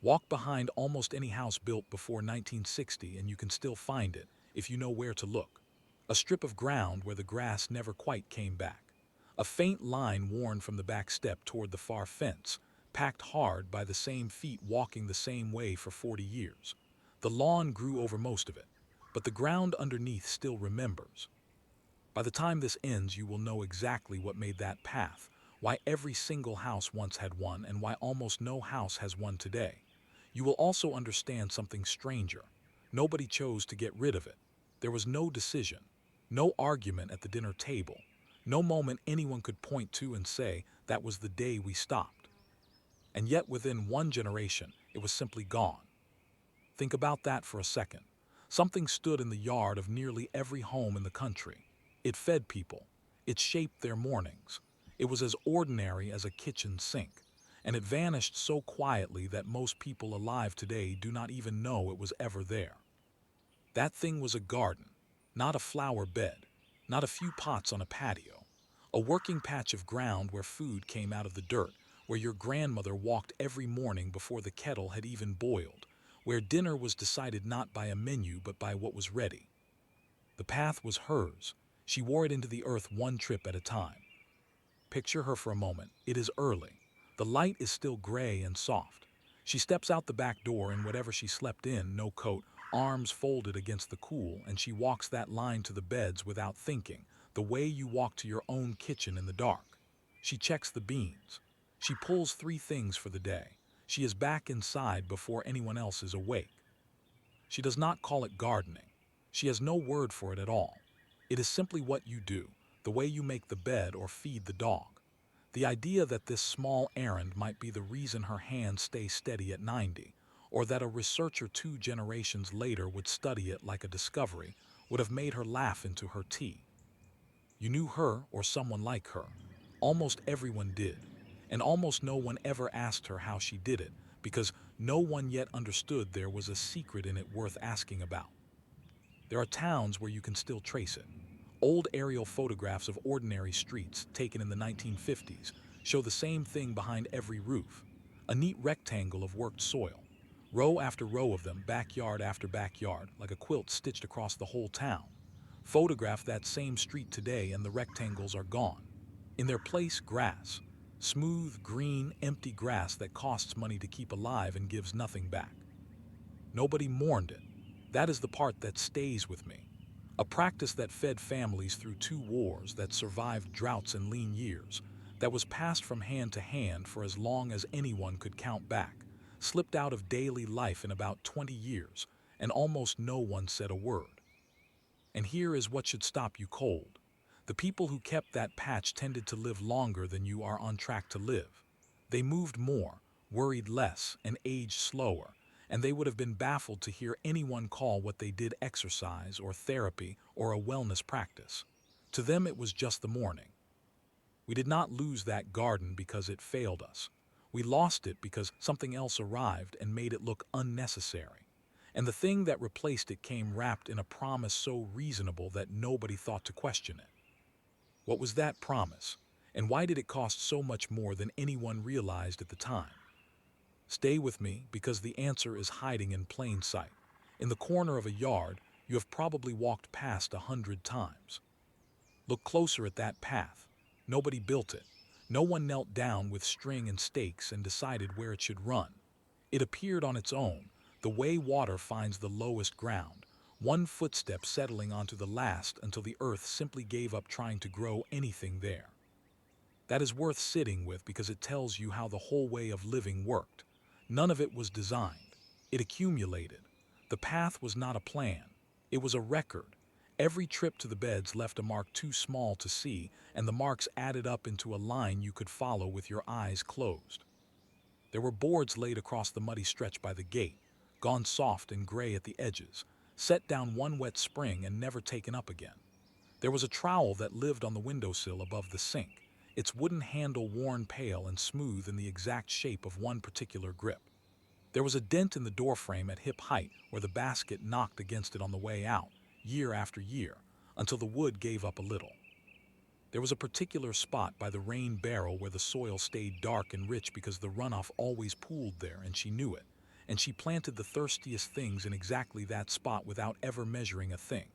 Walk behind almost any house built before 1960 and you can still find it if you know where to look. A strip of ground where the grass never quite came back. A faint line worn from the back step toward the far fence, packed hard by the same feet walking the same way for 40 years. The lawn grew over most of it, but the ground underneath still remembers. By the time this ends, you will know exactly what made that path, why every single house once had one, and why almost no house has one today. You will also understand something stranger. Nobody chose to get rid of it. There was no decision, no argument at the dinner table, no moment anyone could point to and say, that was the day we stopped. And yet within one generation, it was simply gone. Think about that for a second. Something stood in the yard of nearly every home in the country. It fed people. It shaped their mornings. It was as ordinary as a kitchen sink. And it vanished so quietly that most people alive today do not even know it was ever there. That thing was a garden, not a flower bed, not a few pots on a patio. A working patch of ground where food came out of the dirt, where your grandmother walked every morning before the kettle had even boiled, where dinner was decided not by a menu but by what was ready. The path was hers. She wore it into the earth one trip at a time. Picture her for a moment. It is early. The light is still gray and soft. She steps out the back door in whatever she slept in, no coat, arms folded against the cool, and she walks that line to the beds without thinking, the way you walk to your own kitchen in the dark. She checks the beans. She pulls three things for the day. She is back inside before anyone else is awake. She does not call it gardening. She has no word for it at all. It is simply what you do, the way you make the bed or feed the dog. The idea that this small errand might be the reason her hands stay steady at 90, or that a researcher 2 generations later would study it like a discovery, would have made her laugh into her tea. You knew her or someone like her. Almost everyone did. And almost no one ever asked her how she did it, because no one yet understood there was a secret in it worth asking about. There are towns where you can still trace it. Old aerial photographs of ordinary streets, taken in the 1950s, show the same thing behind every roof. A neat rectangle of worked soil. Row after row of them, backyard after backyard, like a quilt stitched across the whole town. Photograph that same street today and the rectangles are gone. In their place, grass. Smooth, green, empty grass that costs money to keep alive and gives nothing back. Nobody mourned it. That is the part that stays with me. A practice that fed families through 2 wars, that survived droughts and lean years, that was passed from hand to hand for as long as anyone could count back, slipped out of daily life in about 20 years, and almost no one said a word. And here is what should stop you cold. The people who kept that patch tended to live longer than you are on track to live. They moved more, worried less, and aged slower, and they would have been baffled to hear anyone call what they did exercise or therapy or a wellness practice. To them it was just the morning. We did not lose that garden because it failed us. We lost it because something else arrived and made it look unnecessary. And the thing that replaced it came wrapped in a promise so reasonable that nobody thought to question it. What was that promise? And why did it cost so much more than anyone realized at the time? Stay with me, because the answer is hiding in plain sight. In the corner of a yard you have probably walked past 100 times. Look closer at that path. Nobody built it. No one knelt down with string and stakes and decided where it should run. It appeared on its own, the way water finds the lowest ground, one footstep settling onto the last until the earth simply gave up trying to grow anything there. That is worth sitting with because it tells you how the whole way of living worked. None of it was designed. It accumulated. The path was not a plan. It was a record. Every trip to the beds left a mark too small to see, and the marks added up into a line you could follow with your eyes closed. There were boards laid across the muddy stretch by the gate, gone soft and gray at the edges, set down one wet spring and never taken up again. There was a trowel that lived on the windowsill above the sink, its wooden handle worn pale and smooth in the exact shape of one particular grip. There was a dent in the doorframe at hip height where the basket knocked against it on the way out, year after year, until the wood gave up a little. There was a particular spot by the rain barrel where the soil stayed dark and rich because the runoff always pooled there, and she knew it. and she planted the thirstiest things in exactly that spot without ever measuring a thing.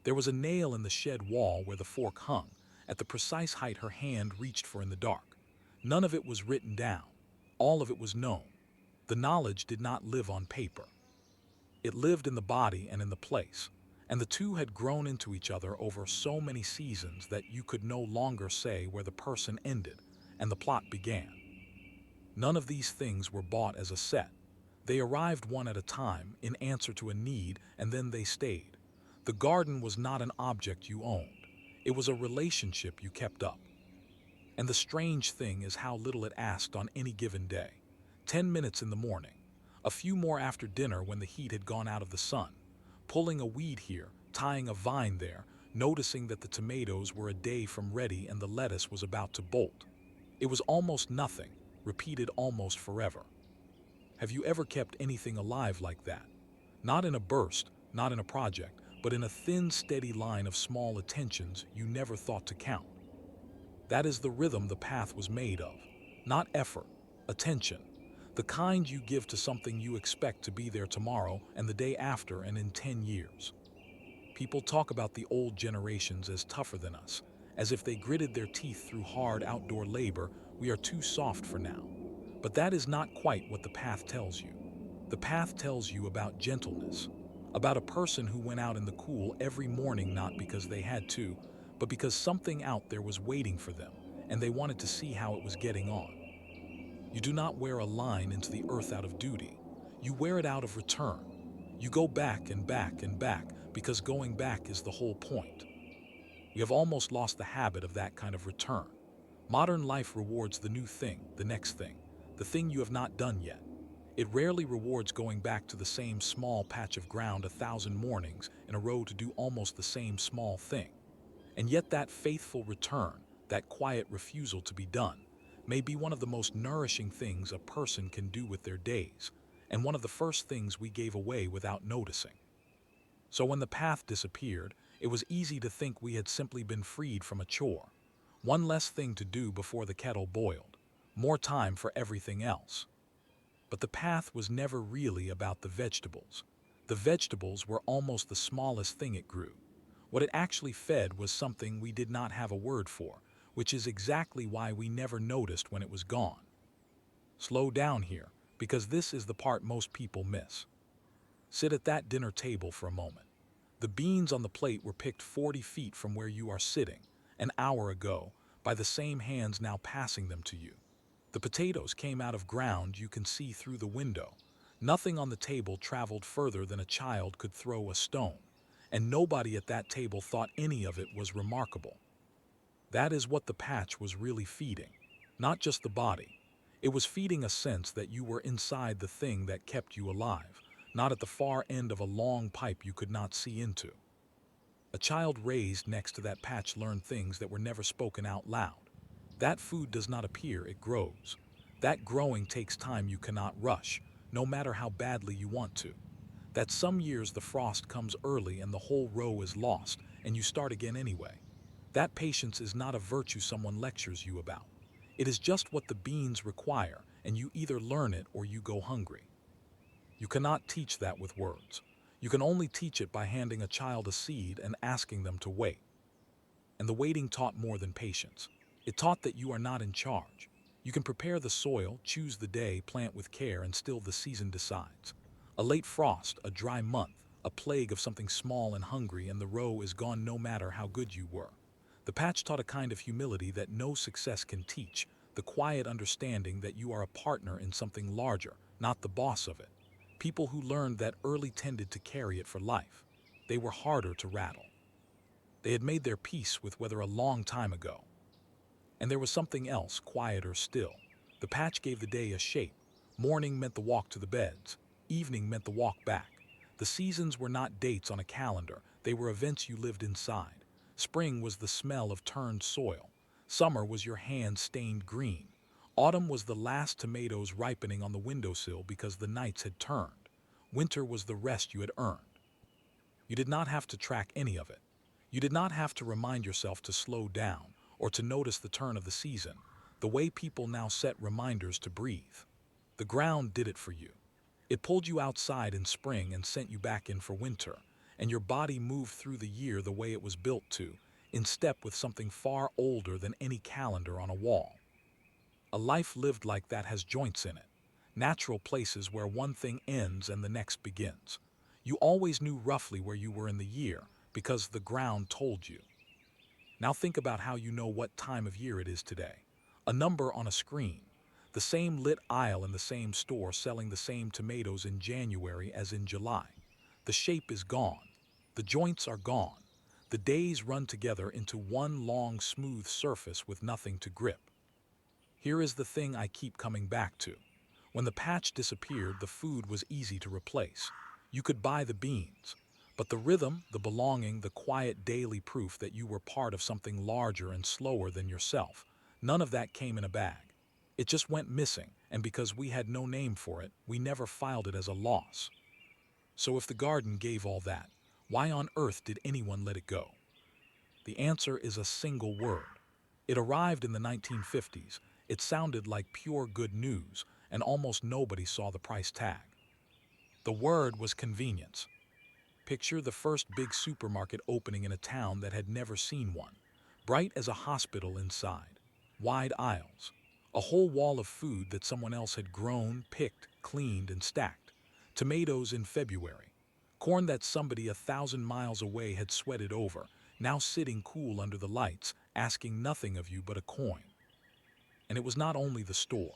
There was a nail in the shed wall where the fork hung, at the precise height her hand reached for in the dark. None of it was written down. All of it was known. The knowledge did not live on paper. It lived in the body and in the place, and the two had grown into each other over so many seasons that you could no longer say where the person ended and the plot began. None of these things were bought as a set. They arrived one at a time in answer to a need, and then they stayed. The garden was not an object you owned. It was a relationship you kept up. And the strange thing is how little it asked on any given day. 10 minutes in the morning, a few more after dinner when the heat had gone out of the sun, pulling a weed here, tying a vine there, noticing that the tomatoes were a day from ready and the lettuce was about to bolt. It was almost nothing, repeated almost forever. Have you ever kept anything alive like that? Not in a burst, not in a project, but in a thin, steady line of small attentions you never thought to count. That is the rhythm the path was made of. Not effort, attention. The kind you give to something you expect to be there tomorrow and the day after and in 10 years. People talk about the old generations as tougher than us, as if they gritted their teeth through hard outdoor labor. We are too soft for now. But that is not quite what the path tells you. The path tells you about gentleness, about a person who went out in the cool every morning not because they had to, but because something out there was waiting for them, and they wanted to see how it was getting on. You do not wear a line into the earth out of duty. You wear it out of return. You go back and back and back because going back is the whole point. We have almost lost the habit of that kind of return. Modern life rewards the new thing, the next thing, the thing you have not done yet. It rarely rewards going back to the same small patch of ground 1,000 mornings in a row to do almost the same small thing. And yet that faithful return, that quiet refusal to be done, may be one of the most nourishing things a person can do with their days, and one of the first things we gave away without noticing. So when the path disappeared, it was easy to think we had simply been freed from a chore. One less thing to do before the kettle boiled. More time for everything else. But the path was never really about the vegetables. The vegetables were almost the smallest thing it grew. What it actually fed was something we did not have a word for, which is exactly why we never noticed when it was gone. Slow down here, because this is the part most people miss. Sit at that dinner table for a moment. The beans on the plate were picked 40 feet from where you are sitting, an hour ago, by the same hands now passing them to you. The potatoes came out of ground you can see through the window. Nothing on the table traveled further than a child could throw a stone, and nobody at that table thought any of it was remarkable. That is what the patch was really feeding, not just the body. It was feeding a sense that you were inside the thing that kept you alive, not at the far end of a long pipe you could not see into. A child raised next to that patch learned things that were never spoken out loud. That food does not appear, it grows. That growing takes time you cannot rush, no matter how badly you want to. That some years the frost comes early and the whole row is lost, and you start again anyway. That patience is not a virtue someone lectures you about. It is just what the beans require, and you either learn it or you go hungry. You cannot teach that with words. You can only teach it by handing a child a seed and asking them to wait. And the waiting taught more than patience. It taught that you are not in charge. You can prepare the soil, choose the day, plant with care, and still the season decides. A late frost, a dry month, a plague of something small and hungry, and the row is gone no matter how good you were. The patch taught a kind of humility that no success can teach, the quiet understanding that you are a partner in something larger, not the boss of it. People who learned that early tended to carry it for life. They were harder to rattle. They had made their peace with weather a long time ago. And there was something else, quieter still. The patch gave the day a shape. Morning meant the walk to the beds. Evening meant the walk back. The seasons were not dates on a calendar. They were events you lived inside. Spring was the smell of turned soil. Summer was your hands stained green. Autumn was the last tomatoes ripening on the windowsill because the nights had turned. Winter was the rest you had earned. You did not have to track any of it. You did not have to remind yourself to slow down or to notice the turn of the season, the way people now set reminders to breathe. The ground did it for you. It pulled you outside in spring and sent you back in for winter, and your body moved through the year the way it was built to, in step with something far older than any calendar on a wall. A life lived like that has joints in it, natural places where one thing ends and the next begins. You always knew roughly where you were in the year because the ground told you. Now think about how you know what time of year it is today. A number on a screen, the same lit aisle in the same store selling the same tomatoes in January as in July. The shape is gone. The joints are gone. The days run together into one long smooth surface with nothing to grip. Here is the thing I keep coming back to. When the patch disappeared, the food was easy to replace. You could buy the beans. But the rhythm, the belonging, the quiet daily proof that you were part of something larger and slower than yourself, none of that came in a bag. It just went missing, and because we had no name for it, we never filed it as a loss. So if the garden gave all that, why on earth did anyone let it go? The answer is a single word. It arrived in the 1950s. It sounded like pure good news, and almost nobody saw the price tag. The word was convenience. Picture the first big supermarket opening in a town that had never seen one. Bright as a hospital inside. Wide aisles. A whole wall of food that someone else had grown, picked, cleaned, and stacked. Tomatoes in February. Corn that somebody 1,000 miles away had sweated over, now sitting cool under the lights, asking nothing of you but a coin. And it was not only the store.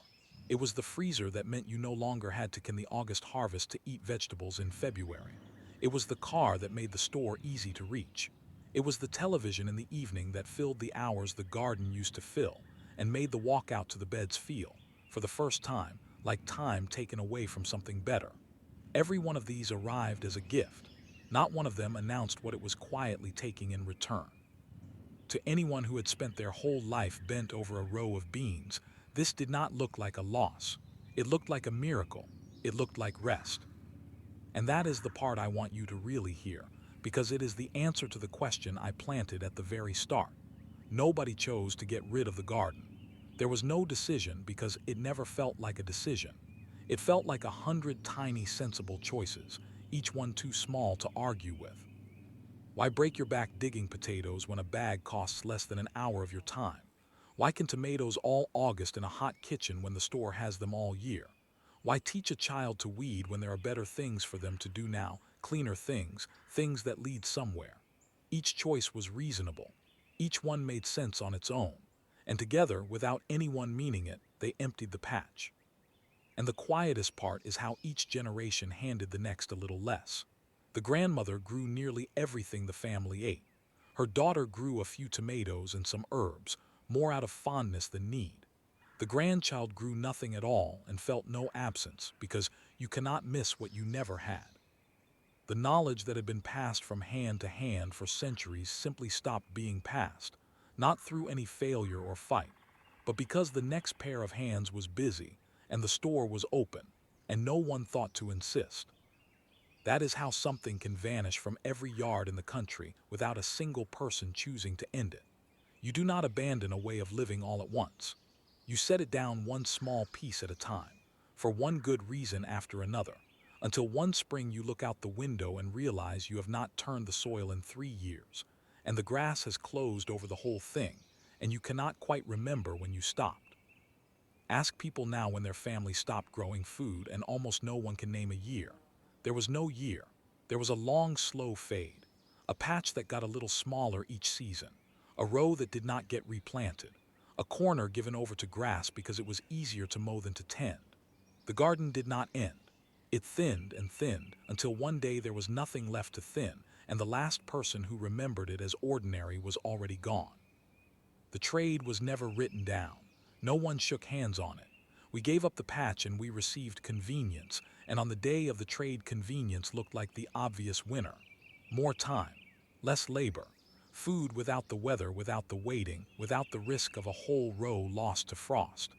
It was the freezer that meant you no longer had to can the August harvest to eat vegetables in February. It was the car that made the store easy to reach. It was the television in the evening that filled the hours the garden used to fill and made the walk out to the beds feel, for the first time, like time taken away from something better. Every one of these arrived as a gift. Not one of them announced what it was quietly taking in return. To anyone who had spent their whole life bent over a row of beans, this did not look like a loss. It looked like a miracle. It looked like rest. And that is the part I want you to really hear, because it is the answer to the question I planted at the very start. Nobody chose to get rid of the garden. There was no decision because it never felt like a decision. It felt like 100 tiny sensible choices, each one too small to argue with. Why break your back digging potatoes when a bag costs less than an hour of your time? Why can tomatoes all August in a hot kitchen when the store has them all year? Why teach a child to weed when there are better things for them to do now, cleaner things, things that lead somewhere? Each choice was reasonable. Each one made sense on its own. And together, without anyone meaning it, they emptied the patch. And the quietest part is how each generation handed the next a little less. The grandmother grew nearly everything the family ate. Her daughter grew a few tomatoes and some herbs, more out of fondness than need. The grandchild grew nothing at all and felt no absence because you cannot miss what you never had. The knowledge that had been passed from hand to hand for centuries simply stopped being passed, not through any failure or fight, but because the next pair of hands was busy and the store was open, and no one thought to insist. That is how something can vanish from every yard in the country without a single person choosing to end it. You do not abandon a way of living all at once. You set it down one small piece at a time, for one good reason after another, until one spring you look out the window and realize you have not turned the soil in 3 years, and the grass has closed over the whole thing, and you cannot quite remember when you stopped. Ask people now when their family stopped growing food, and almost no one can name a year. There was no year. There was a long, slow fade, a patch that got a little smaller each season, a row that did not get replanted, a corner given over to grass because it was easier to mow than to tend. The garden did not end. It thinned and thinned until one day there was nothing left to thin, and the last person who remembered it as ordinary was already gone. The trade was never written down. No one shook hands on it. We gave up the patch and we received convenience, and on the day of the trade, convenience looked like the obvious winner. More time, less labor, food without the weather, without the waiting, without the risk of a whole row lost to frost.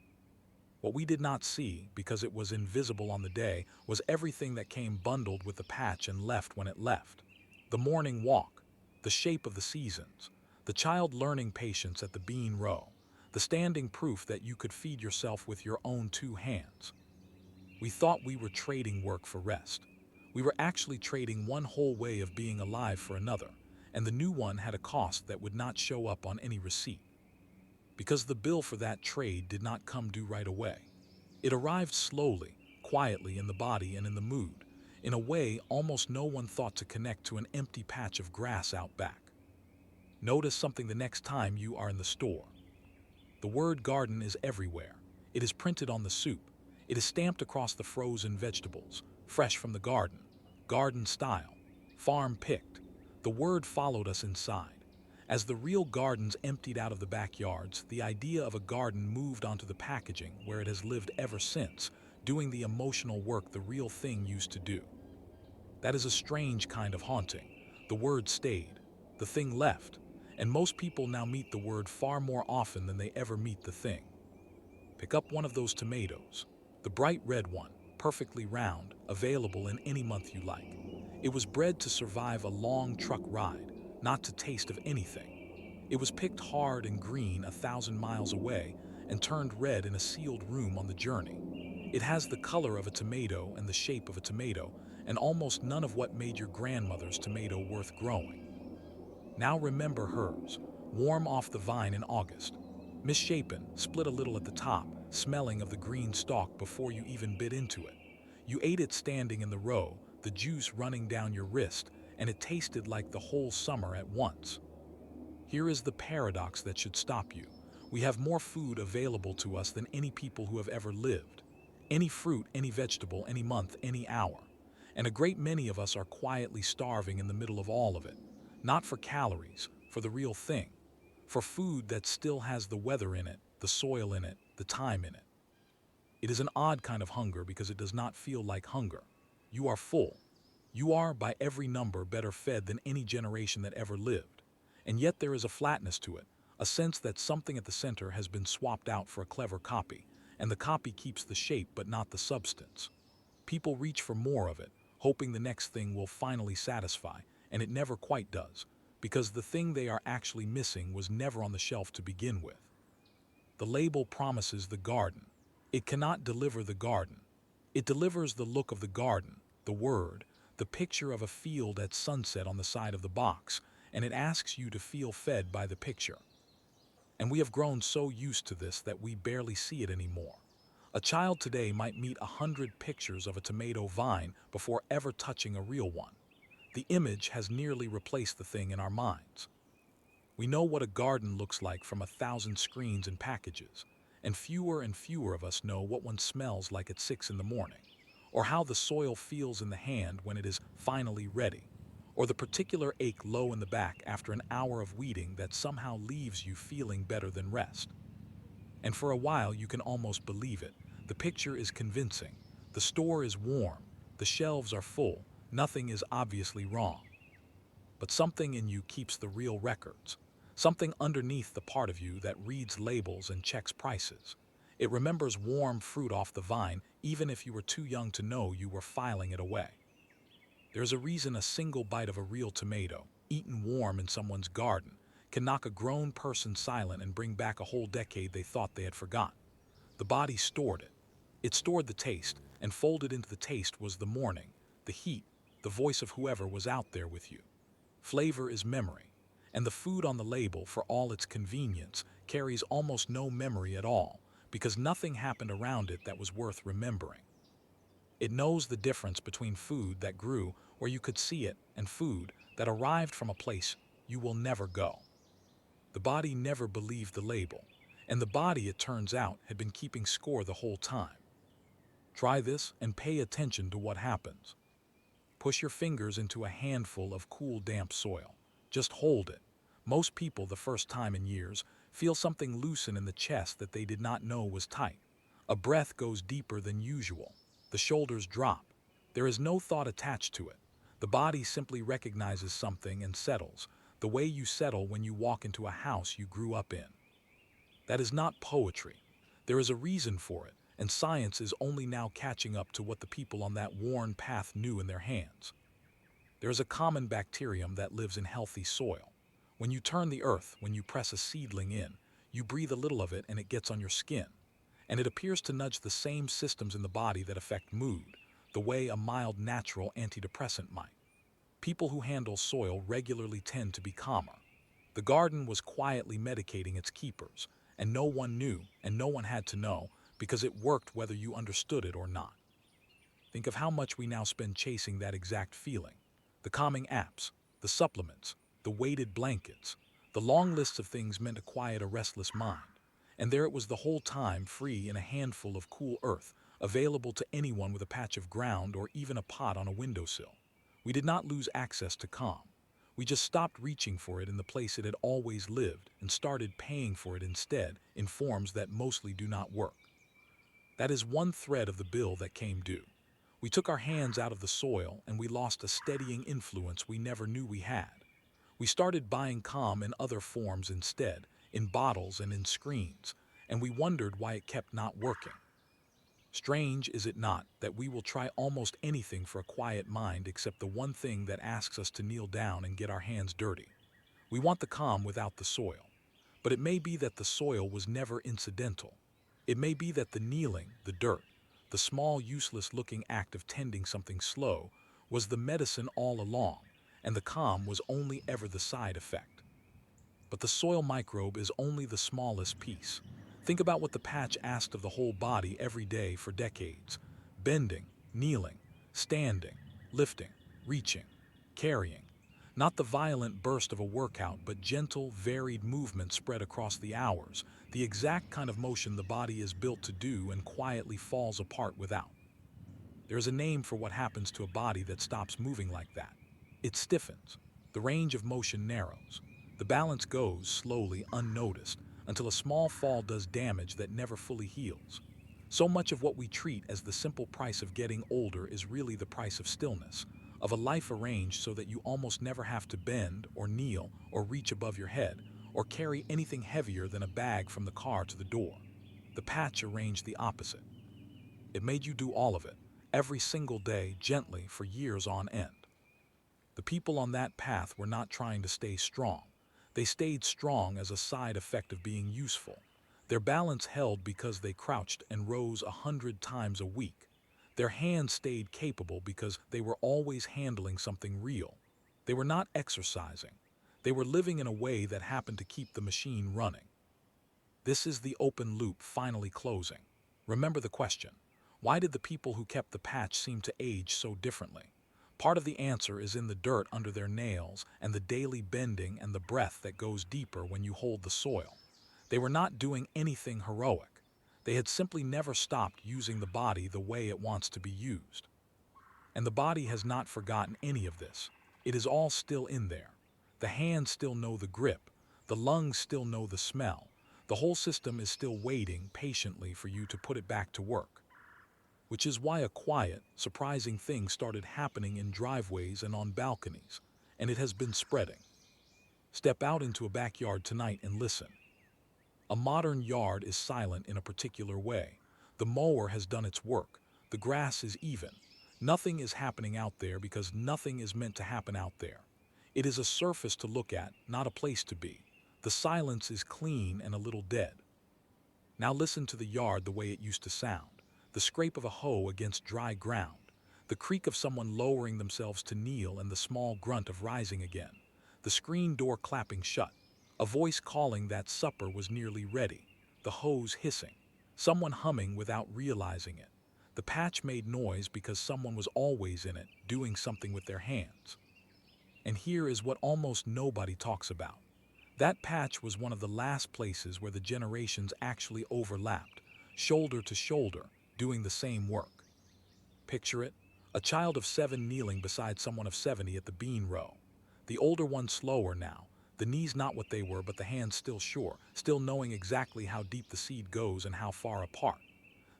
What we did not see, because it was invisible on the day, was everything that came bundled with the patch and left when it left. The morning walk, the shape of the seasons, the child learning patience at the bean row, the standing proof that you could feed yourself with your own 2 hands. We thought we were trading work for rest. We were actually trading one whole way of being alive for another, and the new one had a cost that would not show up on any receipt. Because the bill for that trade did not come due right away. It arrived slowly, quietly in the body and in the mood, in a way almost no one thought to connect to an empty patch of grass out back. Notice something the next time you are in the store. The word garden is everywhere. It is printed on the soup. It is stamped across the frozen vegetables, fresh from the garden style, farm picked. The word followed us inside. As the real gardens emptied out of the backyards, the idea of a garden moved onto the packaging where it has lived ever since, doing the emotional work the real thing used to do. That is a strange kind of haunting. The word stayed. The thing left. And most people now meet the word far more often than they ever meet the thing. Pick up one of those tomatoes. The bright red one, perfectly round, available in any month you like. It was bred to survive a long truck ride, not to taste of anything. It was picked hard and green 1,000 miles away and turned red in a sealed room on the journey. It has the color of a tomato and the shape of a tomato, and almost none of what made your grandmother's tomato worth growing. Now remember hers, warm off the vine in August. Misshapen, split a little at the top, smelling of the green stalk before you even bit into it. You ate it standing in the row, the juice running down your wrist, and it tasted like the whole summer at once. Here is the paradox that should stop you. We have more food available to us than any people who have ever lived. Any fruit, any vegetable, any month, any hour. And a great many of us are quietly starving in the middle of all of it. Not for calories, for the real thing. For food that still has the weather in it, the soil in it, the time in it. It is an odd kind of hunger because it does not feel like hunger. You are full. You are, by every number, better fed than any generation that ever lived. And yet there is a flatness to it, a sense that something at the center has been swapped out for a clever copy, and the copy keeps the shape but not the substance. People reach for more of it, hoping the next thing will finally satisfy, and it never quite does, because the thing they are actually missing was never on the shelf to begin with. The label promises the garden. It cannot deliver the garden. It delivers the look of the garden, the word, the picture of a field at sunset on the side of the box, and it asks you to feel fed by the picture. And we have grown so used to this that we barely see it anymore. A child today might meet 100 pictures of a tomato vine before ever touching a real one. The image has nearly replaced the thing in our minds. We know what a garden looks like from 1,000 screens and packages, and fewer of us know what one smells like at 6 in the morning, or how the soil feels in the hand when it is finally ready, or the particular ache low in the back after an hour of weeding that somehow leaves you feeling better than rest. And for a while you can almost believe it. The picture is convincing. The store is warm. The shelves are full. Nothing is obviously wrong. But something in you keeps the real records. Something underneath the part of you that reads labels and checks prices. It remembers warm fruit off the vine even if you were too young to know you were filing it away. There's a reason a single bite of a real tomato, eaten warm in someone's garden, can knock a grown person silent and bring back a whole decade they thought they had forgotten. The body stored it. It stored the taste, and folded into the taste was the morning, the heat, the voice of whoever was out there with you. Flavor is memory, and the food on the label, for all its convenience, carries almost no memory at all, because nothing happened around it that was worth remembering. It knows the difference between food that grew where you could see it and food that arrived from a place you will never go. The body never believed the label, and the body, it turns out, had been keeping score the whole time. Try this and pay attention to what happens. Push your fingers into a handful of cool, damp soil. Just hold it. Most people, the first time in years, feel something loosen in the chest that they did not know was tight. A breath goes deeper than usual. The shoulders drop. There is no thought attached to it. The body simply recognizes something and settles, the way you settle when you walk into a house you grew up in. That is not poetry. There is a reason for it, and science is only now catching up to what the people on that worn path knew in their hands. There is a common bacterium that lives in healthy soil. When you turn the earth, when you press a seedling in, you breathe a little of it and it gets on your skin. and it appears to nudge the same systems in the body that affect mood, the way a mild natural antidepressant might. People who handle soil regularly tend to be calmer. The garden was quietly medicating its keepers, and no one knew, and no one had to know, because it worked whether you understood it or not. Think of how much we now spend chasing that exact feeling. The calming apps, the supplements, the weighted blankets, the long lists of things meant to quiet a restless mind. And there it was the whole time, free in a handful of cool earth, available to anyone with a patch of ground or even a pot on a windowsill. We did not lose access to calm. We just stopped reaching for it in the place it had always lived and started paying for it instead in forms that mostly do not work. That is one thread of the bill that came due. We took our hands out of the soil and we lost a steadying influence we never knew we had. We started buying calm in other forms instead, in bottles and in screens, and we wondered why it kept not working. Strange, is it not, that we will try almost anything for a quiet mind except the one thing that asks us to kneel down and get our hands dirty. We want the calm without the soil. But it may be that the soil was never incidental. It may be that the kneeling, the dirt, the small useless-looking act of tending something slow was the medicine all along, and the calm was only ever the side effect. But the soil microbe is only the smallest piece. Think about what the patch asked of the whole body every day for decades. Bending, kneeling, standing, lifting, reaching, carrying. Not the violent burst of a workout, but gentle, varied movement spread across the hours, the exact kind of motion the body is built to do and quietly falls apart without. There is a name for what happens to a body that stops moving like that. It stiffens. The range of motion narrows. The balance goes slowly, unnoticed, until a small fall does damage that never fully heals. So much of what we treat as the simple price of getting older is really the price of stillness, of a life arranged so that you almost never have to bend or kneel or reach above your head or carry anything heavier than a bag from the car to the door. The patch arranged the opposite. It made you do all of it, every single day, gently, for years on end. The people on that path were not trying to stay strong. They stayed strong as a side effect of being useful. Their balance held because they crouched and rose 100 times a week. Their hands stayed capable because they were always handling something real. They were not exercising. They were living in a way that happened to keep the machine running. This is the open loop finally closing. Remember the question. Why did the people who kept the patch seem to age so differently? Part of the answer is in the dirt under their nails and the daily bending and the breath that goes deeper when you hold the soil. They were not doing anything heroic. They had simply never stopped using the body the way it wants to be used. And the body has not forgotten any of this. It is all still in there. The hands still know the grip. The lungs still know the smell. The whole system is still waiting patiently for you to put it back to work. Which is why a quiet, surprising thing started happening in driveways and on balconies, and it has been spreading. Step out into a backyard tonight and listen. A modern yard is silent in a particular way. The mower has done its work. The grass is even. Nothing is happening out there because nothing is meant to happen out there. It is a surface to look at, not a place to be. The silence is clean and a little dead. Now listen to the yard the way it used to sound. The scrape of a hoe against dry ground, the creak of someone lowering themselves to kneel and the small grunt of rising again, the screen door clapping shut, a voice calling that supper was nearly ready, the hose hissing, someone humming without realizing it. The patch made noise because someone was always in it, doing something with their hands. And here is what almost nobody talks about. That patch was one of the last places where the generations actually overlapped, shoulder to shoulder, doing the same work. Picture it, a child of 7 kneeling beside someone of 70 at the bean row. The older one slower now, the knees not what they were but the hands still sure, still knowing exactly how deep the seed goes and how far apart.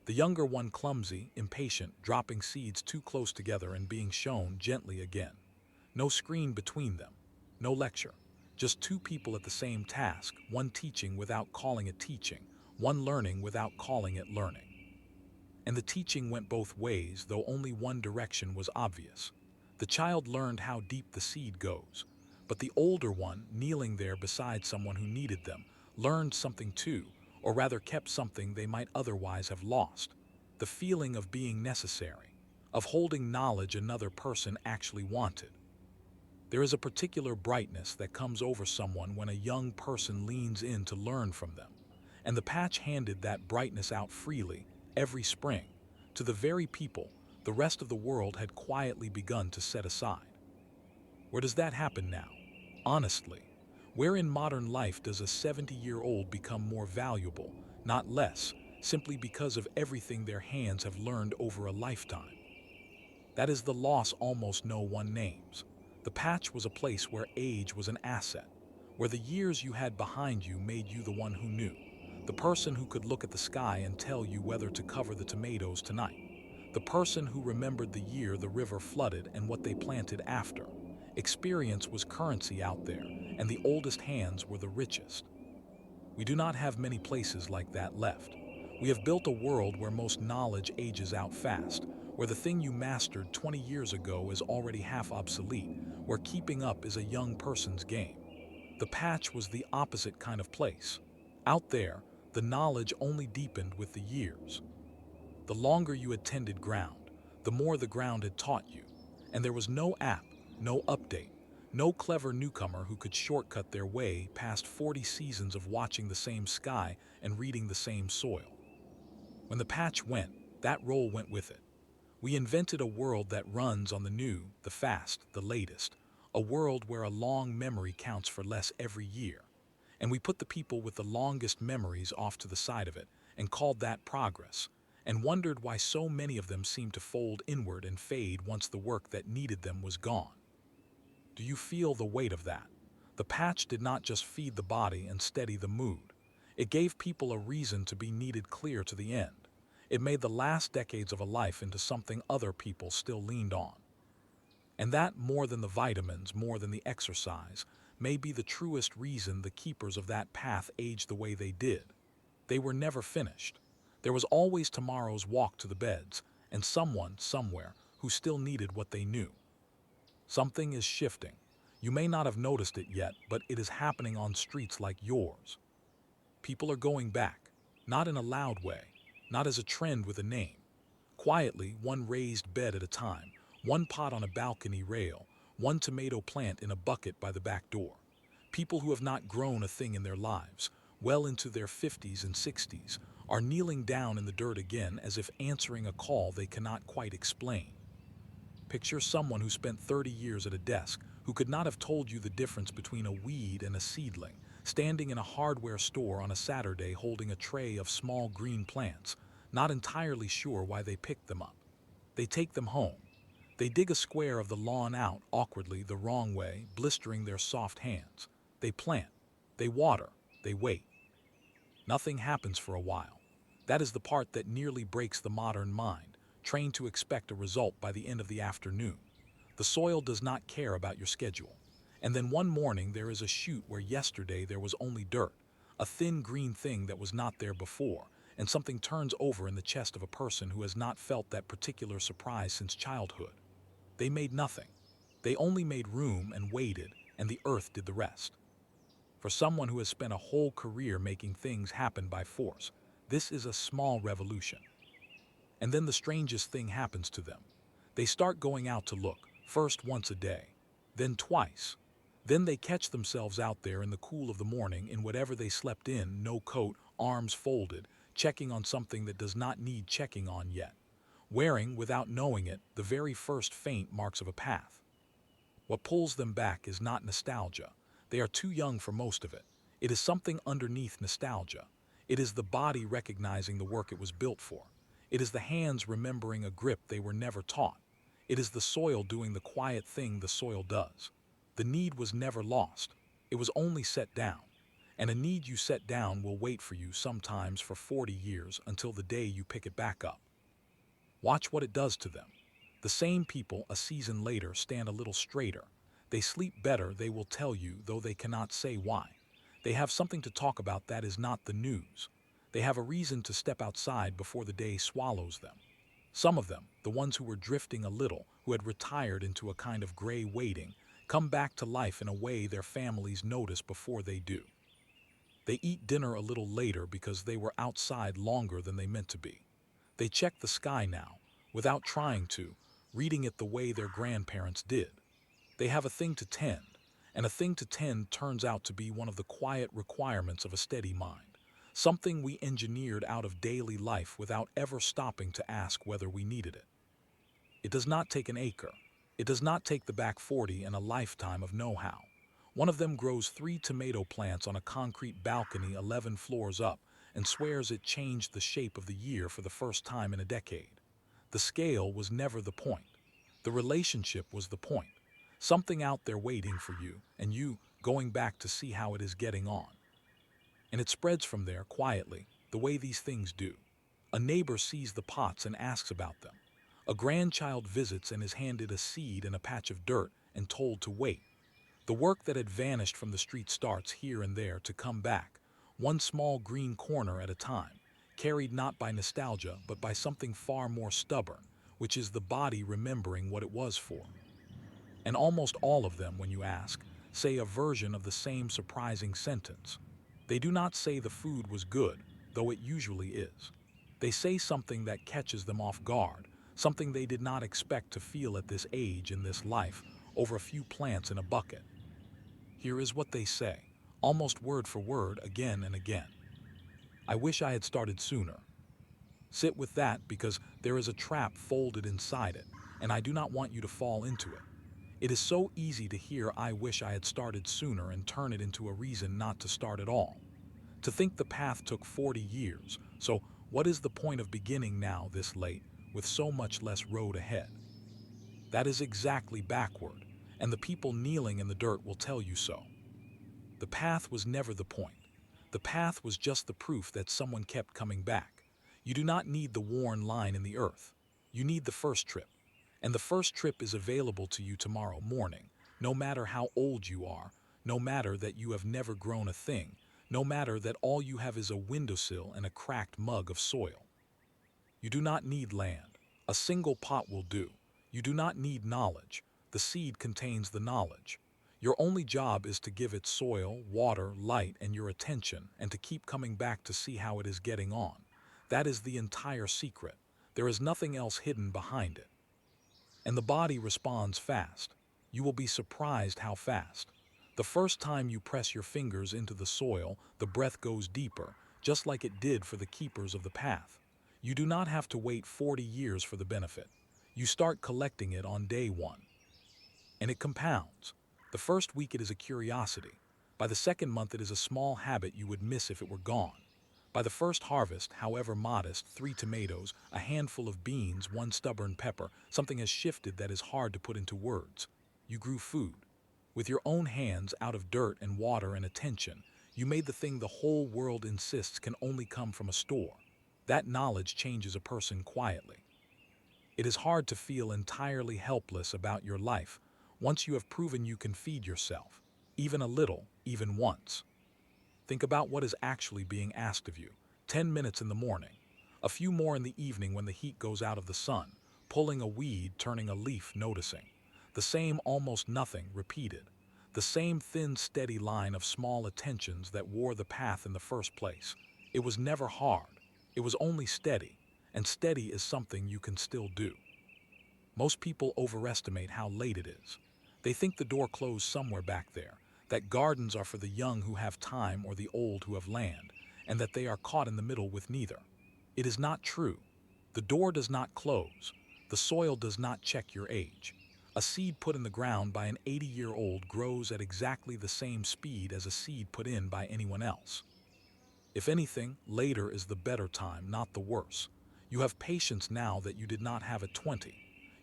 The younger one clumsy, impatient, dropping seeds too close together and being shown gently again. No screen between them, no lecture, just 2 people at the same task, one teaching without calling it teaching, one learning without calling it learning. And the teaching went both ways, though only one direction was obvious. The child learned how deep the seed goes, but the older one, kneeling there beside someone who needed them, learned something too, or rather kept something they might otherwise have lost, the feeling of being necessary, of holding knowledge another person actually wanted. There is a particular brightness that comes over someone when a young person leans in to learn from them, and the patch handed that brightness out freely, every spring, to the very people the rest of the world had quietly begun to set aside. Where does that happen now? Honestly, where in modern life does a 70-year-old become more valuable, not less, simply because of everything their hands have learned over a lifetime? That is the loss almost no one names. The patch was a place where age was an asset, where the years you had behind you made you the one who knew, the person who could look at the sky and tell you whether to cover the tomatoes tonight, the person who remembered the year the river flooded and what they planted after. Experience was currency out there, and the oldest hands were the richest. We do not have many places like that left. We have built a world where most knowledge ages out fast, where the thing you mastered 20 years ago is already half obsolete, where keeping up is a young person's game. The patch was the opposite kind of place. Out there, the knowledge only deepened with the years. The longer you attended ground, the more the ground had taught you, and there was no app, no update, no clever newcomer who could shortcut their way past 40 seasons of watching the same sky and reading the same soil. When the patch went, that role went with it. We invented a world that runs on the new, the fast, the latest, a world where a long memory counts for less every year. And we put the people with the longest memories off to the side of it and called that progress, and wondered why so many of them seemed to fold inward and fade once the work that needed them was gone. Do you feel the weight of that? The patch did not just feed the body and steady the mood. It gave people a reason to be needed clear to the end. It made the last decades of a life into something other people still leaned on. And that, more than the vitamins, more than the exercise, may be the truest reason the keepers of that path aged the way they did. They were never finished. There was always tomorrow's walk to the beds, and someone, somewhere, who still needed what they knew. Something is shifting. You may not have noticed it yet, but it is happening on streets like yours. People are going back, not in a loud way, not as a trend with a name. Quietly, one raised bed at a time, one pot on a balcony rail, one tomato plant in a bucket by the back door. People who have not grown a thing in their lives, well into their 50s and 60s, are kneeling down in the dirt again as if answering a call they cannot quite explain. Picture someone who spent 30 years at a desk, who could not have told you the difference between a weed and a seedling, standing in a hardware store on a Saturday holding a tray of small green plants, not entirely sure why they picked them up. They take them home. They dig a square of the lawn out awkwardly the wrong way, blistering their soft hands. They plant. They water. They wait. Nothing happens for a while. That is the part that nearly breaks the modern mind, trained to expect a result by the end of the afternoon. The soil does not care about your schedule. And then one morning there is a shoot where yesterday there was only dirt, a thin green thing that was not there before, and something turns over in the chest of a person who has not felt that particular surprise since childhood. They made nothing. They only made room and waited, and the earth did the rest. For someone who has spent a whole career making things happen by force, this is a small revolution. And then the strangest thing happens to them. They start going out to look, first once a day, then twice. Then they catch themselves out there in the cool of the morning in whatever they slept in, no coat, arms folded, checking on something that does not need checking on yet, wearing, without knowing it, the very first faint marks of a path. What pulls them back is not nostalgia. They are too young for most of it. It is something underneath nostalgia. It is the body recognizing the work it was built for. It is the hands remembering a grip they were never taught. It is the soil doing the quiet thing the soil does. The need was never lost. It was only set down. And a need you set down will wait for you sometimes for 40 years until the day you pick it back up. Watch what it does to them. The same people a season later stand a little straighter. They sleep better, they will tell you, though they cannot say why. They have something to talk about that is not the news. They have a reason to step outside before the day swallows them. Some of them, the ones who were drifting a little, who had retired into a kind of gray waiting, come back to life in a way their families notice before they do. They eat dinner a little later because they were outside longer than they meant to be. They check the sky now, without trying to, reading it the way their grandparents did. They have a thing to tend, and a thing to tend turns out to be one of the quiet requirements of a steady mind, something we engineered out of daily life without ever stopping to ask whether we needed it. It does not take an acre. It does not take the back 40 and a lifetime of know-how. One of them grows 3 tomato plants on a concrete balcony 11 floors up and swears it changed the shape of the year for the first time in a decade. The scale was never the point. The relationship was the point. Something out there waiting for you, and you going back to see how it is getting on. And it spreads from there quietly, the way these things do. A neighbor sees the pots and asks about them. A grandchild visits and is handed a seed in a patch of dirt and told to wait. The work that had vanished from the street starts here and there to come back, one small green corner at a time, carried not by nostalgia but by something far more stubborn, which is the body remembering what it was for. And almost all of them, when you ask, say a version of the same surprising sentence. They do not say the food was good, though it usually is. They say something that catches them off guard, something they did not expect to feel at this age in this life, over a few plants in a bucket. Here is what they say, almost word for word, again and again. I wish I had started sooner. Sit with that because there is a trap folded inside it, and I do not want you to fall into it. It is so easy to hear I wish I had started sooner and turn it into a reason not to start at all. To think the path took 40 years, so what is the point of beginning now this late, with so much less road ahead? That is exactly backward, and the people kneeling in the dirt will tell you so. The path was never the point. The path was just the proof that someone kept coming back. You do not need the worn line in the earth. You need the first trip. And the first trip is available to you tomorrow morning, no matter how old you are, no matter that you have never grown a thing, no matter that all you have is a windowsill and a cracked mug of soil. You do not need land. A single pot will do. You do not need knowledge. The seed contains the knowledge. Your only job is to give it soil, water, light, and your attention, and to keep coming back to see how it is getting on. That is the entire secret. There is nothing else hidden behind it. And the body responds fast. You will be surprised how fast. The first time you press your fingers into the soil, the breath goes deeper, just like it did for the keepers of the path. You do not have to wait 40 years for the benefit. You start collecting it on day one. And it compounds. The first week it is a curiosity. By the second month it is a small habit you would miss if it were gone. By the first harvest, however modest, 3 tomatoes, a handful of beans, 1 stubborn pepper, something has shifted that is hard to put into words. You grew food. With your own hands, out of dirt and water and attention, you made the thing the whole world insists can only come from a store. That knowledge changes a person quietly. It is hard to feel entirely helpless about your life once you have proven you can feed yourself, even a little, even once. Think about what is actually being asked of you. 10 minutes in the morning, a few more in the evening when the heat goes out of the sun, pulling a weed, turning a leaf, noticing. The same almost nothing repeated. The same thin, steady line of small attentions that wore the path in the first place. It was never hard. It was only steady, and steady is something you can still do. Most people overestimate how late it is. They think the door closed somewhere back there, that gardens are for the young who have time or the old who have land, and that they are caught in the middle with neither. It is not true. The door does not close. The soil does not check your age. A seed put in the ground by an 80-year-old grows at exactly the same speed as a seed put in by anyone else. If anything, later is the better time, not the worse. You have patience now that you did not have at 20.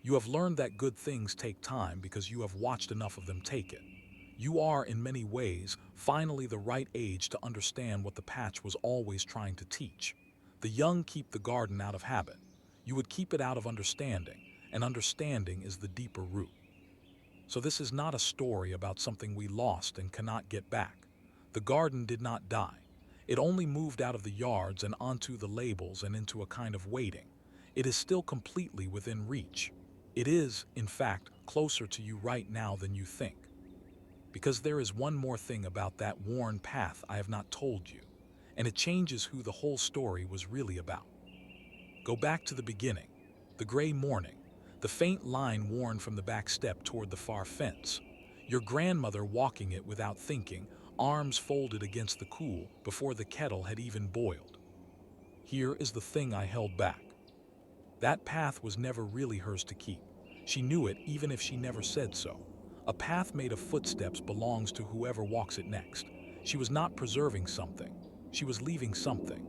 You have learned that good things take time because you have watched enough of them take it. You are, in many ways, finally the right age to understand what the patch was always trying to teach. The young keep the garden out of habit. You would keep it out of understanding, and understanding is the deeper root. So this is not a story about something we lost and cannot get back. The garden did not die. It only moved out of the yards and onto the labels and into a kind of waiting. It is still completely within reach. It is, in fact, closer to you right now than you think. Because there is one more thing about that worn path I have not told you, and it changes who the whole story was really about. Go back to the beginning, the gray morning, the faint line worn from the back step toward the far fence, your grandmother walking it without thinking, arms folded against the cool before the kettle had even boiled. Here is the thing I held back. That path was never really hers to keep. She knew it even if she never said so. A path made of footsteps belongs to whoever walks it next. She was not preserving something. She was leaving something.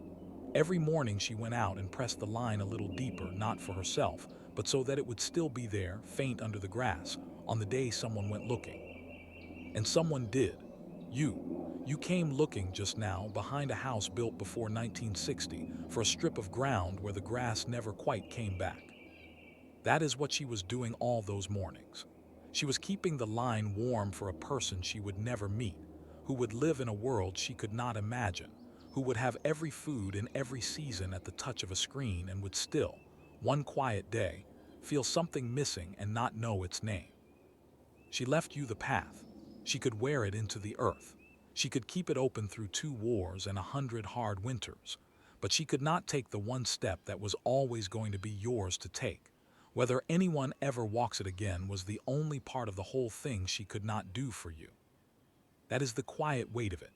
Every morning she went out and pressed the line a little deeper, not for herself, but so that it would still be there, faint under the grass, on the day someone went looking. And someone did. You came looking just now behind a house built before 1960 for a strip of ground where the grass never quite came back. That is what she was doing all those mornings. She was keeping the line warm for a person she would never meet, who would live in a world she could not imagine, who would have every food in every season at the touch of a screen and would still, one quiet day, feel something missing and not know its name. She left you the path. She could wear it into the earth. She could keep it open through 2 wars and 100 hard winters, but she could not take the one step that was always going to be yours to take. Whether anyone ever walks it again was the only part of the whole thing she could not do for you. That is the quiet weight of it.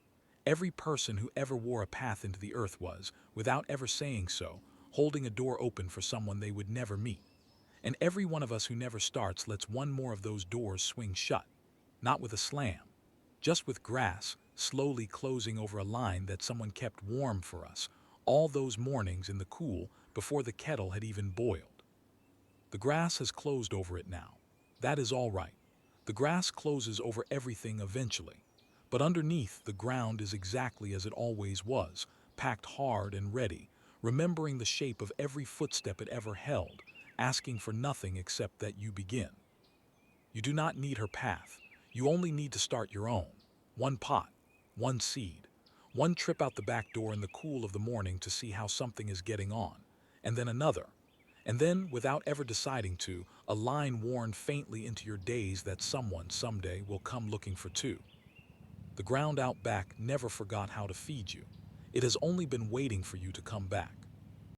Every person who ever wore a path into the earth was, without ever saying so, holding a door open for someone they would never meet. And every one of us who never starts lets one more of those doors swing shut, not with a slam, just with grass slowly closing over a line that someone kept warm for us all those mornings in the cool before the kettle had even boiled. The grass has closed over it now. That is all right. The grass closes over everything eventually. But underneath, the ground is exactly as it always was, packed hard and ready, remembering the shape of every footstep it ever held, asking for nothing except that you begin. You do not need her path. You only need to start your own. One pot, one seed, one trip out the back door in the cool of the morning to see how something is getting on, and then another. And then, without ever deciding to, a line worn faintly into your days that someone someday will come looking for too. The ground out back never forgot how to feed you. It has only been waiting for you to come back.